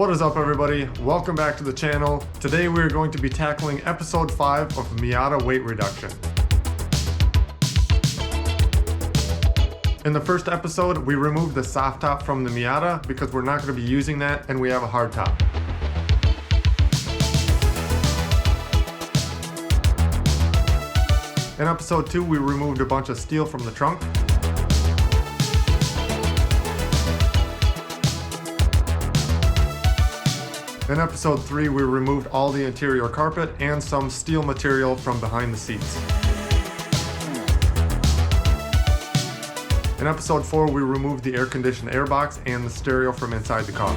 What is up, everybody? Welcome back to the channel. Today we are going to be tackling episode 5 of Miata Weight Reduction. In the first episode, we removed the soft top from the Miata because we're not going to be using that and we have a hard top. In episode 2, we removed a bunch of steel from the trunk. In episode 3, we removed all the interior carpet and some steel material from behind the seats. In episode 4, we removed the air-conditioned airbox and the stereo from inside the car.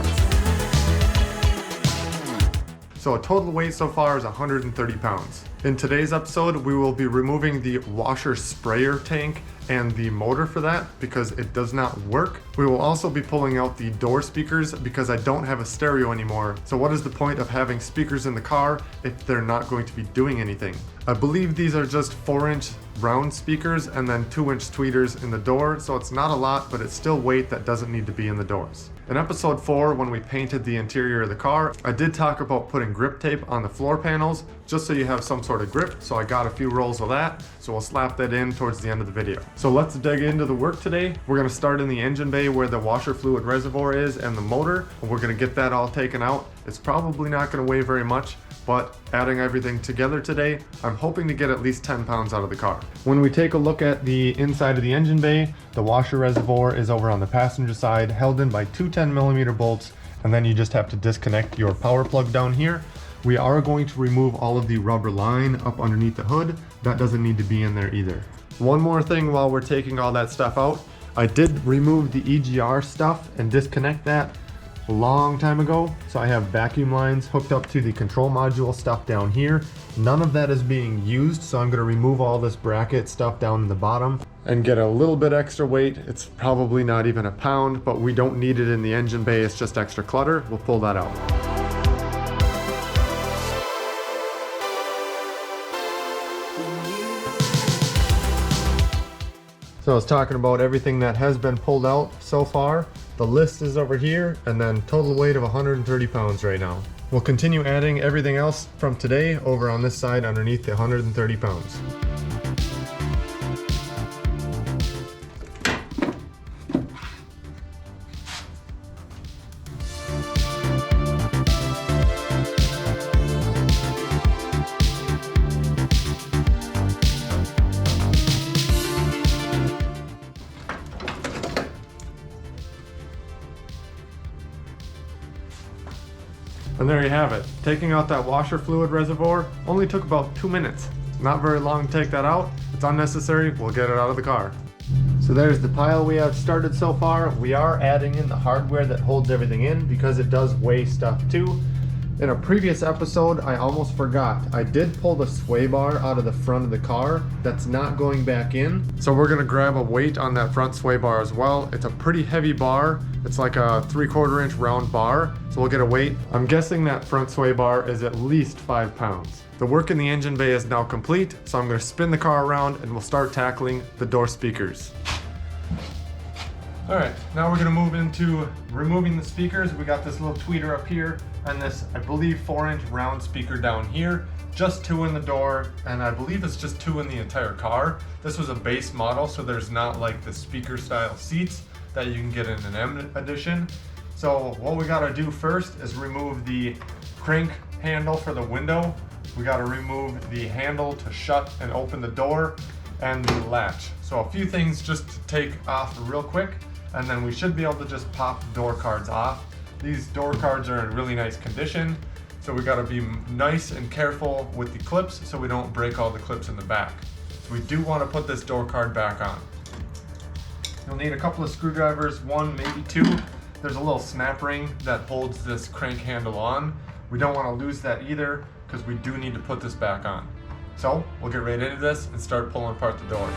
So a total weight so far is 130 pounds. In today's episode, we will be removing the washer sprayer tank and the motor for that because it does not work. We will also be pulling out the door speakers because I don't have a stereo anymore. So what is the point of having speakers in the car if they're not going to be doing anything? I believe these are just 4-inch round speakers and then 2-inch tweeters in the door, so it's not a lot, but it's still weight that doesn't need to be in the doors. In episode 4, when we painted the interior of the car, I did talk about putting grip tape on the floor panels just so you have some sort of grip, so I got a few rolls of that, so we'll slap that in towards the end of the video. So let's dig into the work today. We're going to start in the engine bay where the washer fluid reservoir is and the motor, and we're going to get that all taken out. It's probably not going to weigh very much, but adding everything together today, I'm hoping to get at least 10 pounds out of the car. When we take a look at the inside of the engine bay, the washer reservoir is over on the passenger side, held in by two 10mm bolts, and then you just have to disconnect your power plug down here. We are going to remove all of the rubber line up underneath the hood. That doesn't need to be in there either. One more thing while we're taking all that stuff out, I did remove the EGR stuff and disconnect that a long time ago. So I have vacuum lines hooked up to the control module stuff down here. None of that is being used, so I'm going to remove all this bracket stuff down in the bottom and get a little bit extra weight. It's probably not even a pound, but we don't need it in the engine bay. It's just extra clutter. We'll pull that out. So I was talking about everything that has been pulled out so far. The list is over here, and then total weight of 130 pounds right now. We'll continue adding everything else from today over on this side underneath the 130 pounds. And there you have it. Taking out that washer fluid reservoir only took about 2 minutes. Not very long to take that out. It's unnecessary. We'll get it out of the car. So there's the pile we have started so far. We are adding in the hardware that holds everything in because it does weigh stuff too. In a previous episode, I almost forgot. I did pull the sway bar out of the front of the car. That's not going back in. So we're gonna grab a weight on that front sway bar as well. It's a pretty heavy bar. It's like a 3/4 inch round bar. So we'll get a weight. I'm guessing that front sway bar is at least 5 pounds. The work in the engine bay is now complete. So I'm gonna spin the car around and we'll start tackling the door speakers. All right, now we're gonna move into removing the speakers. We got this little tweeter up here and this, I believe, 4-inch round speaker down here. Just 2 in the door, and I believe it's just 2 in the entire car. This was a base model, so there's not like the speaker style seats that you can get in an M edition. So what we gotta do first is remove the crank handle for the window. We gotta remove the handle to shut and open the door and the latch. So a few things just to take off real quick, and then we should be able to just pop the door cards off. These door cards are in really nice condition, so we gotta be nice and careful with the clips so we don't break all the clips in the back. So we do wanna put this door card back on. You'll need a couple of screwdrivers, 1, maybe 2. There's a little snap ring that holds this crank handle on. We don't wanna lose that either because we do need to put this back on. So we'll get right into this and start pulling apart the door.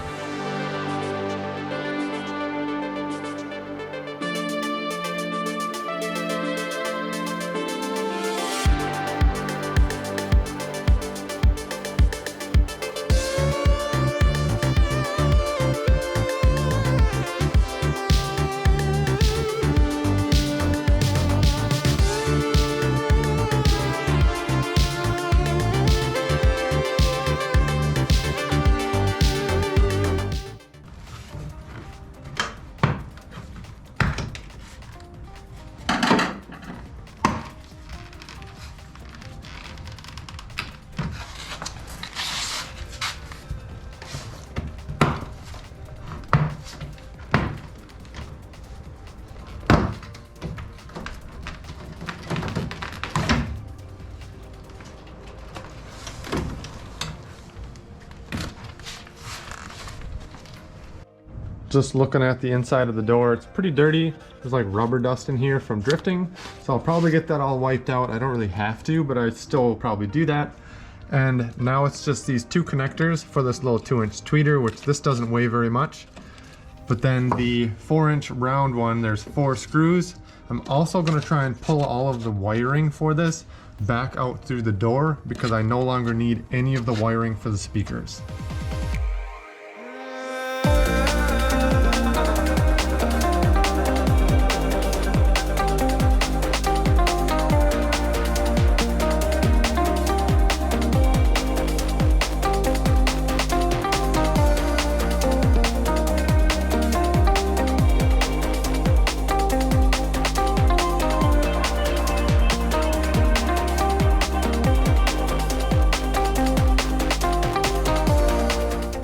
Just looking at the inside of the door, it's pretty dirty. There's like rubber dust in here from drifting. So I'll probably get that all wiped out. I don't really have to, but I still will probably do that. And now it's just these two connectors for this little 2-inch tweeter, which this doesn't weigh very much. But then the 4-inch round one, there's 4 screws. I'm also gonna try and pull all of the wiring for this back out through the door because I no longer need any of the wiring for the speakers.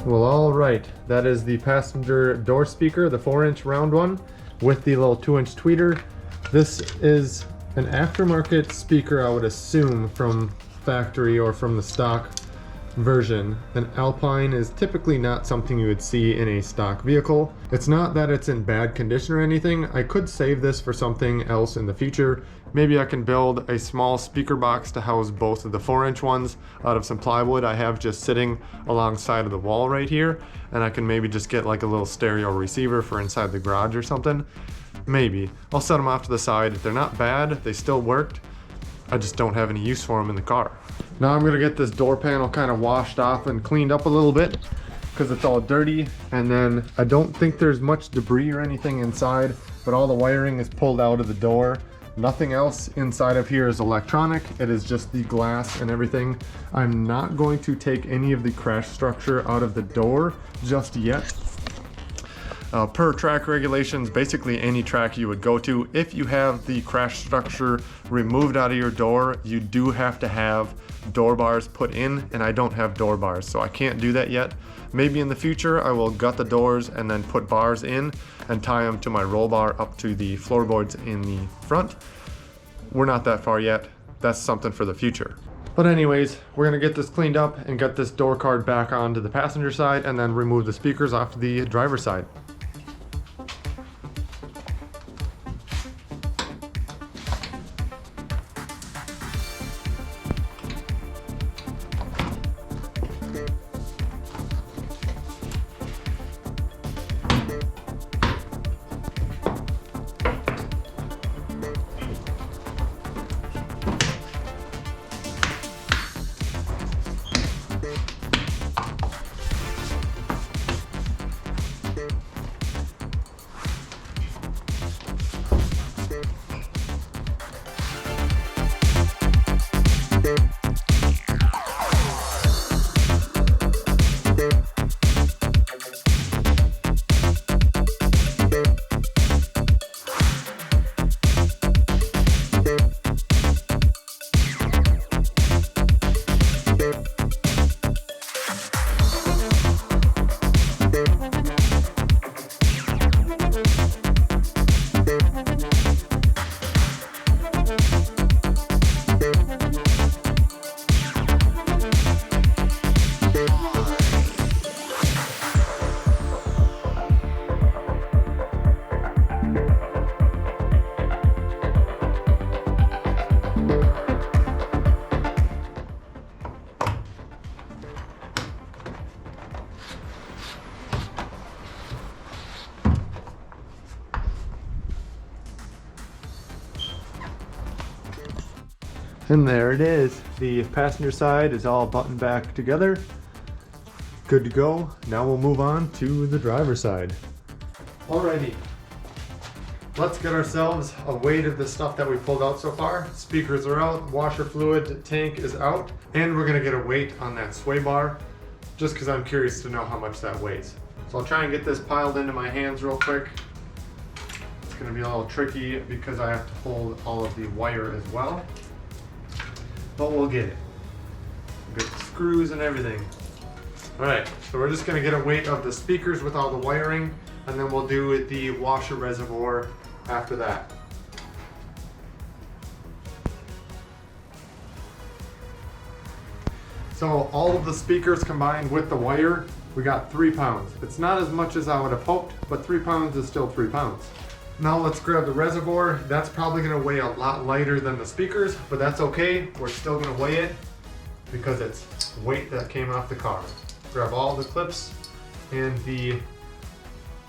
Well, all right, that is the passenger door speaker, the 4-inch round one with the little 2-inch tweeter. This is an aftermarket speaker, I would assume, from factory or from the stock version. An Alpine is typically not something you would see in a stock vehicle. It's not that it's in bad condition or anything. I could save this for something else in the future. Maybe I can build a small speaker box to house both of the 4-inch ones out of some plywood I have just sitting alongside of the wall right here, and I can maybe just get like a little stereo receiver for inside the garage or something. Maybe. I'll set them off to the side. If they're not bad, they still worked. I just don't have any use for them in the car. Now I'm gonna get this door panel kind of washed off and cleaned up a little bit because it's all dirty, and then I don't think there's much debris or anything inside, but all the wiring is pulled out of the door. Nothing else inside of here is electronic. It is just the glass and everything. I'm not going to take any of the crash structure out of the door just yet. Per track regulations, basically any track you would go to, if you have the crash structure removed out of your door, you do have to have door bars put in, and I don't have door bars, so I can't do that yet. Maybe in the future I will gut the doors and then put bars in and tie them to my roll bar up to the floorboards in the front. We're not that far yet. That's something for the future. But anyways, we're gonna get this cleaned up and get this door card back onto the passenger side and then remove the speakers off the driver's side. And there it is. The passenger side is all buttoned back together. Good to go. Now we'll move on to the driver's side. Alrighty. Let's get ourselves a weight of the stuff that we pulled out so far. Speakers are out, washer fluid tank is out, and we're gonna get a weight on that sway bar, just because I'm curious to know how much that weighs. So I'll try and get this piled into my hands real quick. It's gonna be a little tricky because I have to hold all of the wire as well. But we'll get it. We'll get the screws and everything. Alright, so we're just gonna get a weight of the speakers with all the wiring, and then we'll do the washer reservoir after that. So all of the speakers combined with the wire We got 3 pounds. It's not as much as I would have hoped, but 3 pounds is still 3 pounds. Now let's grab the reservoir. That's probably gonna weigh a lot lighter than the speakers, but that's okay. We're still gonna weigh it because it's weight that came off the car. Grab all the clips and the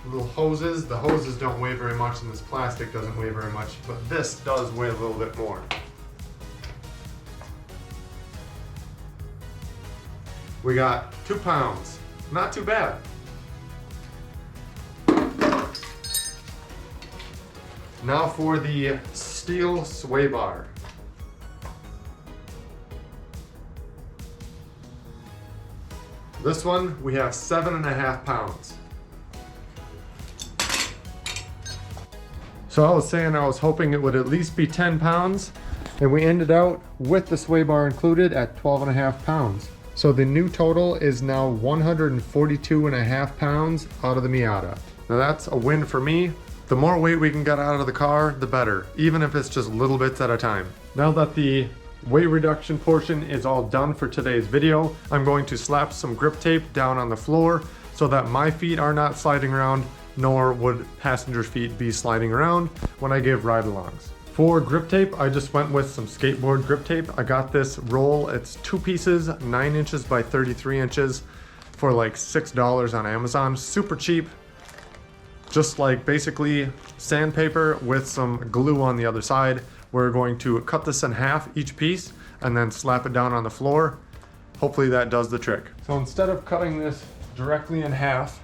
little hoses. The hoses don't weigh very much and this plastic doesn't weigh very much, but this does weigh a little bit more. We got 2 pounds. Not too bad. Now for the steel sway bar. This one, we have 7.5 pounds. So I was saying I was hoping it would at least be 10 pounds, and we ended out with the sway bar included at 12.5 pounds. So the new total is now 142.5 pounds out of the Miata. Now that's a win for me. The more weight we can get out of the car, the better, even if it's just little bits at a time. Now that the weight reduction portion is all done for today's video, I'm going to slap some grip tape down on the floor so that my feet are not sliding around, nor would passenger feet be sliding around when I give ride-alongs. For grip tape, I just went with some skateboard grip tape. I got this roll, it's 2 pieces, 9 inches by 33 inches for like $6 on Amazon. Super cheap, just like basically sandpaper with some glue on the other side. We're going to cut this in half each piece and then slap it down on the floor. Hopefully that does the trick. So instead of cutting this directly in half,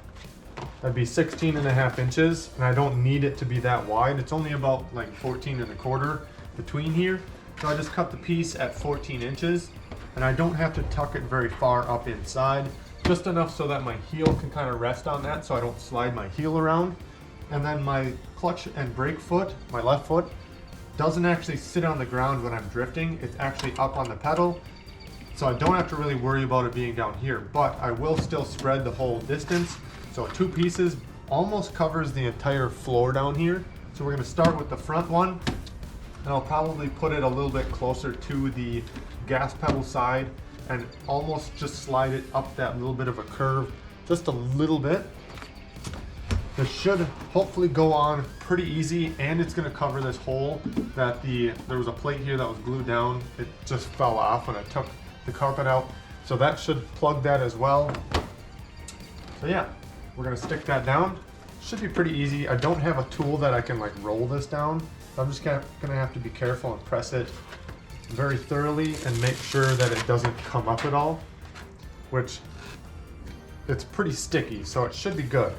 that'd be 16.5 inches, and I don't need it to be that wide. It's only about like 14.25 between here. So I just cut the piece at 14 inches, and I don't have to tuck it very far up inside, just enough so that my heel can kind of rest on that so I don't slide my heel around. And then my clutch and brake foot, my left foot, doesn't actually sit on the ground when I'm drifting. It's actually up on the pedal. So I don't have to really worry about it being down here, but I will still spread the whole distance. So 2 pieces almost covers the entire floor down here. So we're gonna start with the front one, and I'll probably put it a little bit closer to the gas pedal side and almost just slide it up that little bit of a curve, just a little bit. This should hopefully go on pretty easy, and it's gonna cover this hole that there was a plate here that was glued down. It just fell off when I took the carpet out. So that should plug that as well. So yeah, we're gonna stick that down. Should be pretty easy. I don't have a tool that I can like roll this down. So I'm just gonna have to be careful and press it very thoroughly and make sure that it doesn't come up at all, which it's pretty sticky, so it should be good.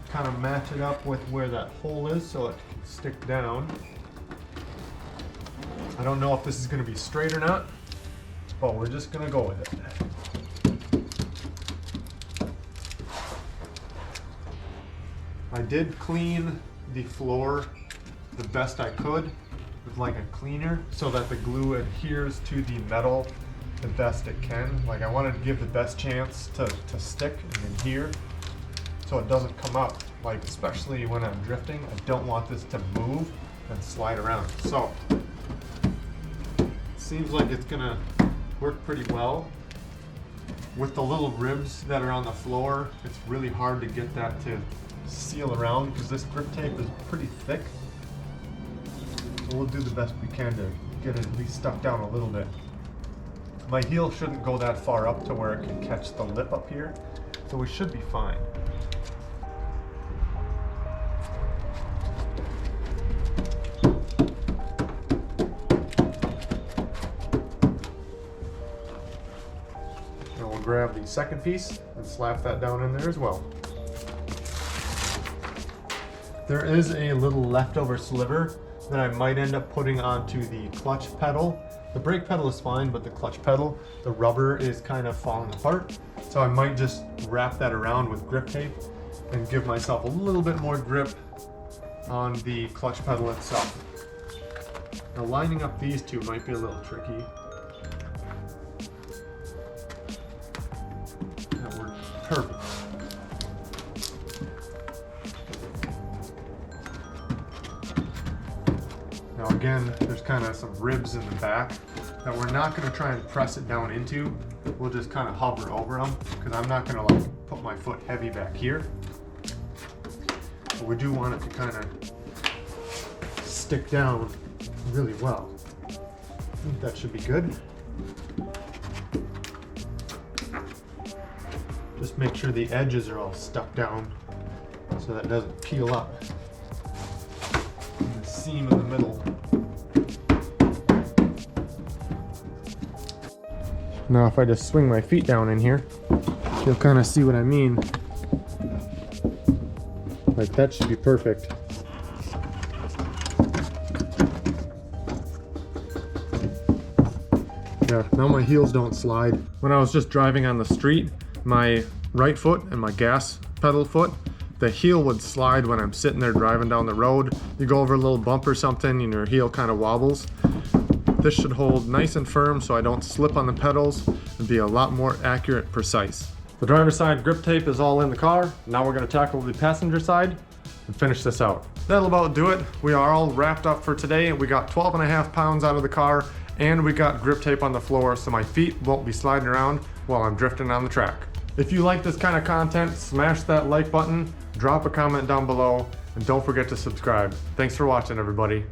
Kind of match it up with where that hole is so it can stick down. I don't know if this is gonna be straight or not, but we're just gonna go with it. I did clean the floor the best I could with like a cleaner so that the glue adheres to the metal the best it can. Like I wanted to give the best chance to stick and adhere so it doesn't come up. Like especially when I'm drifting, I don't want this to move and slide around. So it seems like it's gonna work pretty well. With the little ribs that are on the floor, it's really hard to get that to seal around because this grip tape is pretty thick. So we'll do the best we can to get it at least stuck down a little bit. My heel shouldn't go that far up to where it can catch the lip up here, so we should be fine. Now we'll grab the second piece and slap that down in there as well. There is a little leftover sliver that I might end up putting onto the clutch pedal. The brake pedal is fine, but the clutch pedal, the rubber is kind of falling apart. So I might just wrap that around with grip tape and give myself a little bit more grip on the clutch pedal itself. Now lining up these two might be a little tricky. That worked perfect. Now again, there's kind of some ribs in the back that we're not going to try and press it down into. We'll just kind of hover over them because I'm not going to like put my foot heavy back here. But we do want it to kind of stick down really well. I think that should be good. Just make sure the edges are all stuck down so that it doesn't peel up. And the seam in the middle. Now if I just swing my feet down in here, you'll kind of see what I mean. Like that should be perfect. Yeah, now my heels don't slide. When I was just driving on the street, my right foot and my gas pedal foot, the heel would slide when I'm sitting there driving down the road. You go over a little bump or something and your heel kind of wobbles. This should hold nice and firm so I don't slip on the pedals and be a lot more accurate, precise. The driver's side grip tape is all in the car. Now we're going to tackle the passenger side and finish this out. That'll about do it. We are all wrapped up for today. We got 12.5 pounds out of the car and we got grip tape on the floor so my feet won't be sliding around while I'm drifting on the track. If you like this kind of content, smash that like button, drop a comment down below, and don't forget to subscribe. Thanks for watching, everybody.